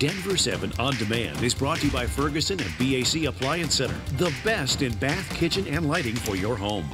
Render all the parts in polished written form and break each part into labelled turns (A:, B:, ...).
A: Denver 7 On Demand is brought to you by Ferguson and BAC Appliance Center, the best in bath, kitchen, and lighting for your home.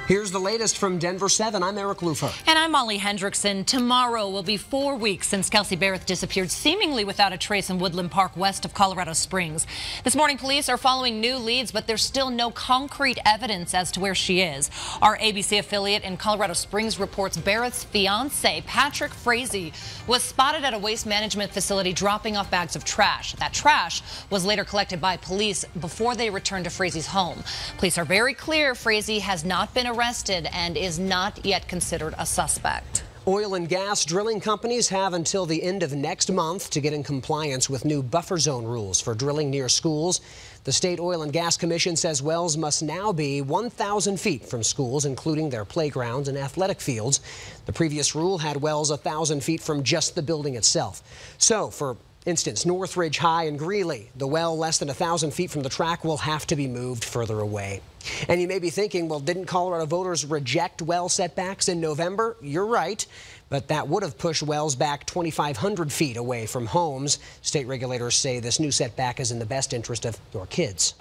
B: Here's the latest from Denver 7. I'm Eric Lufer.
C: And I'm Molly Hendrickson. Tomorrow will be 4 weeks since Kelsey Barrett disappeared seemingly without a trace in Woodland Park west of Colorado Springs. This morning, police are following new leads, but there's still no concrete evidence as to where she is. Our ABC affiliate in Colorado Springs reports Barrett's fiance, Patrick Frazee, was spotted at a waste management facility dropping off bags of trash. That trash was later collected by police before they returned to Frazee's home. Police are very clear Frazee has not been arrested and is not yet considered a suspect.
B: Oil and gas drilling companies have until the end of next month to get in compliance with new buffer zone rules for drilling near schools. The State Oil and Gas Commission says wells must now be 1,000 feet from schools, including their playgrounds and athletic fields. The previous rule had wells 1,000 feet from just the building itself. So, for instance, Northridge High and Greeley, the well less than 1,000 feet from the track will have to be moved further away. And you may be thinking, well, didn't Colorado voters reject well setbacks in November? You're right, but that would have pushed wells back 2,500 feet away from homes. State regulators say this new setback is in the best interest of your kids.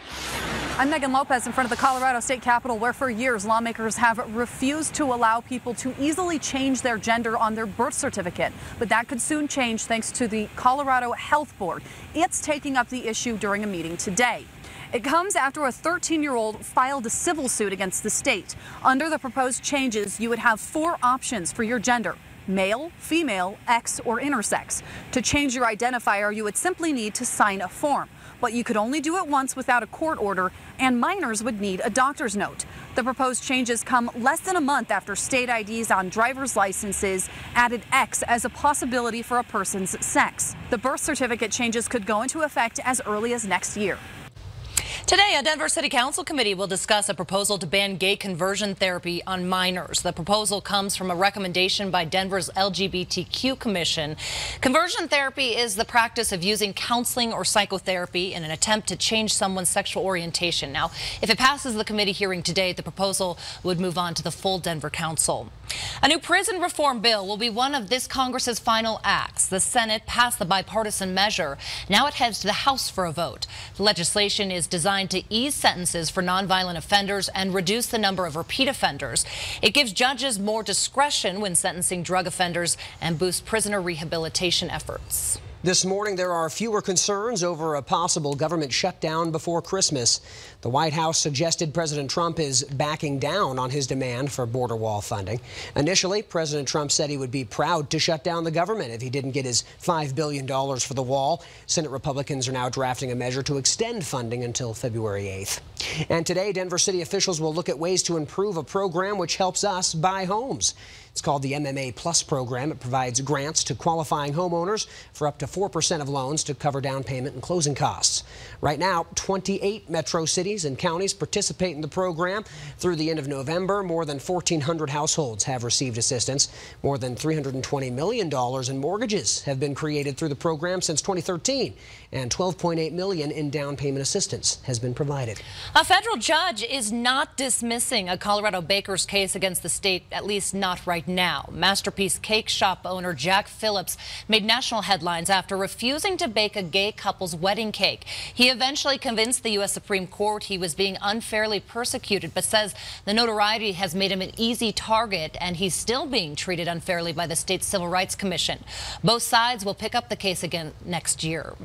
D: I'm Megan Lopez in front of the Colorado State Capitol, where for years lawmakers have refused to allow people to easily change their gender on their birth certificate. But that could soon change thanks to the Colorado Health Board. It's taking up the issue during a meeting today. It comes after a 13-year-old filed a civil suit against the state. Under the proposed changes, you would have 4 options for your gender: male, female, X, or intersex. To change your identifier, you would simply need to sign a form. But you could only do it once without a court order, and minors would need a doctor's note. The proposed changes come less than a month after state IDs on driver's licenses added X as a possibility for a person's sex. The birth certificate changes could go into effect as early as next year.
C: Today, a Denver City Council committee will discuss a proposal to ban gay conversion therapy on minors. The proposal comes from a recommendation by Denver's LGBTQ Commission. Conversion therapy is the practice of using counseling or psychotherapy in an attempt to change someone's sexual orientation. Now, if it passes the committee hearing today, the proposal would move on to the full Denver Council. A new prison reform bill will be one of this Congress's final acts. The Senate passed the bipartisan measure. Now it heads to the House for a vote. The legislation is designed to ease sentences for nonviolent offenders and reduce the number of repeat offenders. It gives judges more discretion when sentencing drug offenders and boosts prisoner rehabilitation efforts.
B: This morning, there are fewer concerns over a possible government shutdown before Christmas. The White House suggested President Trump is backing down on his demand for border wall funding. Initially, President Trump said he would be proud to shut down the government if he didn't get his $5 billion for the wall. Senate Republicans are now drafting a measure to extend funding until February 8th. And today, Denver City officials will look at ways to improve a program which helps us buy homes. It's called the MMA Plus program. It provides grants to qualifying homeowners for up to 4% of loans to cover down payment and closing costs. Right now, 28 metro cities and counties participate in the program. Through the end of November, more than 1,400 households have received assistance. More than $320 million in mortgages have been created through the program since 2013, and $12.8 million in down payment assistance has been provided.
C: A federal judge is not dismissing a Colorado baker's case against the state, at least not right now. Masterpiece Cake Shop owner Jack Phillips made national headlines after refusing to bake a gay couple's wedding cake. He eventually convinced the U.S. Supreme Court he was being unfairly persecuted, but says the notoriety has made him an easy target, and he's still being treated unfairly by the state Civil Rights Commission. Both sides will pick up the case again next year.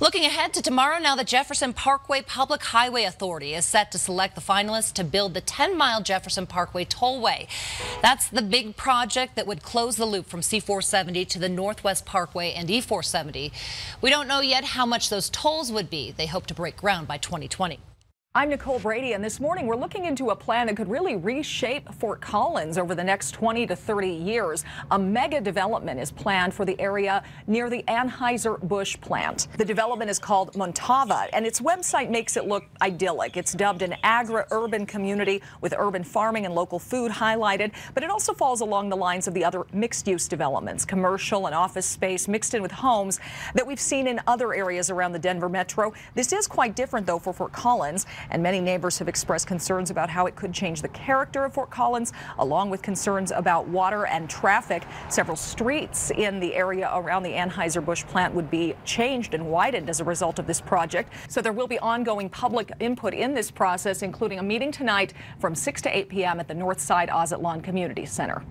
C: Looking ahead to tomorrow, now the Jefferson Parkway Public Highway Authority is set to select the finalists to build the 10-mile Jefferson Parkway Tollway. That's the big project that would close the loop from C-470 to the Northwest Parkway and E-470. We don't know yet how much those tolls would be. They hope to break ground by 2020.
E: I'm Nicole Brady, and this morning we're looking into a plan that could really reshape Fort Collins over the next 20 to 30 years. A mega development is planned for the area near the Anheuser-Busch plant. The development is called Mantova, and its website makes it look idyllic. It's dubbed an agri-urban community with urban farming and local food highlighted, but it also falls along the lines of the other mixed-use developments, commercial and office space mixed in with homes that we've seen in other areas around the Denver metro. This is quite different, though, for Fort Collins, and many neighbors have expressed concerns about how it could change the character of Fort Collins, along with concerns about water and traffic. Several streets in the area around the Anheuser-Busch plant would be changed and widened as a result of this project. So there will be ongoing public input in this process, including a meeting tonight from 6 to 8 p.m. at the Northside Ozatlawn Community Center.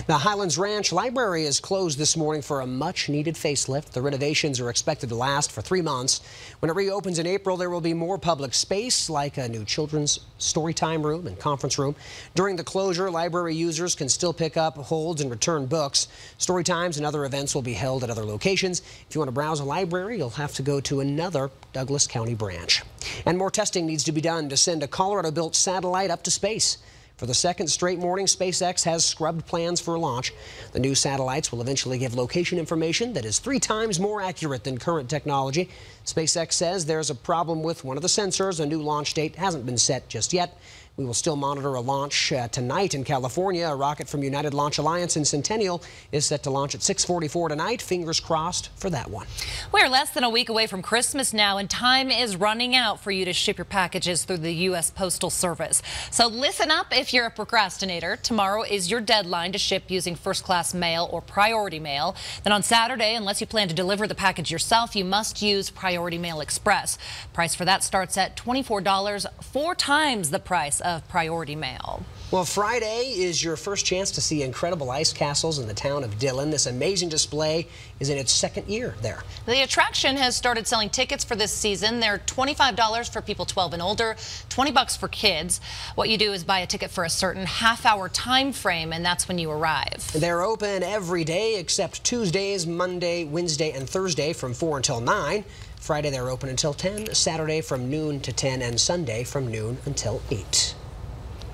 B: The Highlands Ranch Library is closed this morning for a much-needed facelift. The renovations are expected to last for 3 months. When it reopens in April, there will be more public space, like a new children's storytime room and conference room. During the closure, library users can still pick up, hold, and return books. Story times and other events will be held at other locations. If you want to browse a library, you'll have to go to another Douglas County branch. And more testing needs to be done to send a Colorado-built satellite up to space. For the second straight morning, SpaceX has scrubbed plans for a launch. The new satellites will eventually give location information that is 3 times more accurate than current technology. SpaceX says there's a problem with one of the sensors. A new launch date hasn't been set just yet. We will still monitor a launch tonight in California. A rocket from United Launch Alliance in Centennial is set to launch at 6:44 tonight. Fingers crossed for that one.
C: We're less than a week away from Christmas now, and time is running out for you to ship your packages through the U.S. Postal Service. So listen up if you're a procrastinator. Tomorrow is your deadline to ship using first-class mail or priority mail. Then on Saturday, unless you plan to deliver the package yourself, you must use Priority Mail Express. Price for that starts at $24, 4 times the price of Priority Mail.
B: Well, Friday is your first chance to see incredible ice castles in the town of Dillon. This amazing display is in its 2nd year there.
C: The attraction has started selling tickets for this season. They're $25 for people 12 and older, $20 for kids. What you do is buy a ticket for a certain half-hour time frame, and that's when you arrive.
B: They're open every day except Tuesdays, Monday, Wednesday, and Thursday from 4 until 9. Friday they're open until 10, Saturday from noon to 10, and Sunday from noon until 8.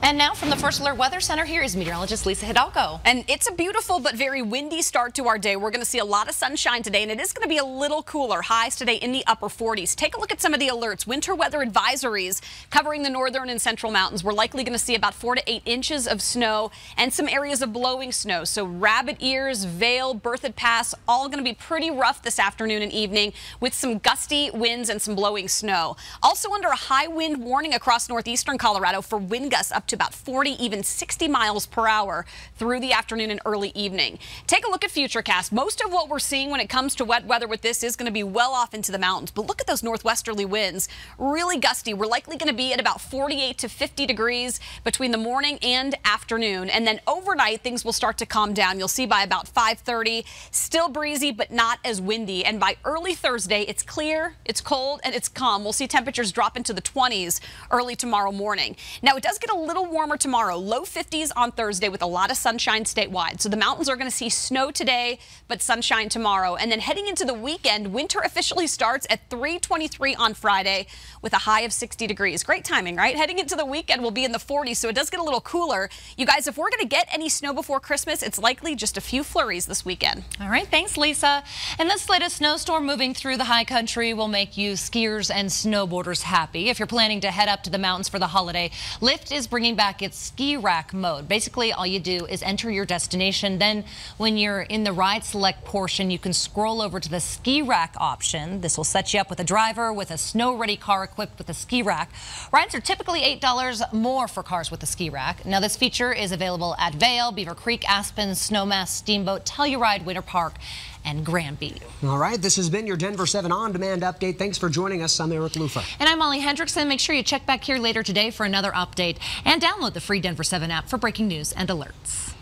C: And now from the First Alert Weather Center, here is meteorologist Lisa Hidalgo.
F: And it's a beautiful but very windy start to our day. We're going to see a lot of sunshine today, and it is going to be a little cooler. Highs today in the upper 40s. Take a look at some of the alerts. Winter weather advisories covering the northern and central mountains. We're likely going to see about 4 to 8 inches of snow and some areas of blowing snow. So Rabbit Ears, Vail, Berthoud Pass, all going to be pretty rough this afternoon and evening with some gusty winds and some blowing snow. Also under a high wind warning across northeastern Colorado for wind gusts up to about 40, even 60 miles per hour through the afternoon and early evening. Take a look at Futurecast. Most of what we're seeing when it comes to wet weather with this is going to be well off into the mountains. But look at those northwesterly winds, really gusty. We're likely going to be at about 48 to 50 degrees between the morning and afternoon. And then overnight, things will start to calm down. You'll see by about 5:30, still breezy, but not as windy. And by early Thursday, it's clear, it's cold, and it's calm. We'll see temperatures drop into the 20s early tomorrow morning. Now, it does get a little warmer tomorrow. Low 50s on Thursday with a lot of sunshine statewide. So the mountains are going to see snow today, but sunshine tomorrow. And then heading into the weekend, winter officially starts at 3:23 on Friday with a high of 60 degrees. Great timing, right? Heading into the weekend, we'll be in the 40s, so it does get a little cooler. You guys, if we're going to get any snow before Christmas, it's likely just a few flurries this weekend.
C: All right, thanks, Lisa. And this latest snowstorm moving through the high country will make you skiers and snowboarders happy. If you're planning to head up to the mountains for the holiday, Lyft is bringing back its ski rack mode. Basically, all you do is enter your destination. Then when you're in the ride select portion, you can scroll over to the ski rack option. This will set you up with a driver with a snow-ready car equipped with a ski rack. Rides are typically $8 more for cars with a ski rack. Now, this feature is available at Vail, Beaver Creek, Aspen, Snowmass, Steamboat, Telluride, Winter Park, and Granby. All
B: right, this has been your Denver 7 On-Demand Update. Thanks for joining us. I'm Eric Lufa.
C: And I'm Molly Hendrickson. Make sure you check back here later today for another update and download the free Denver 7 app for breaking news and alerts.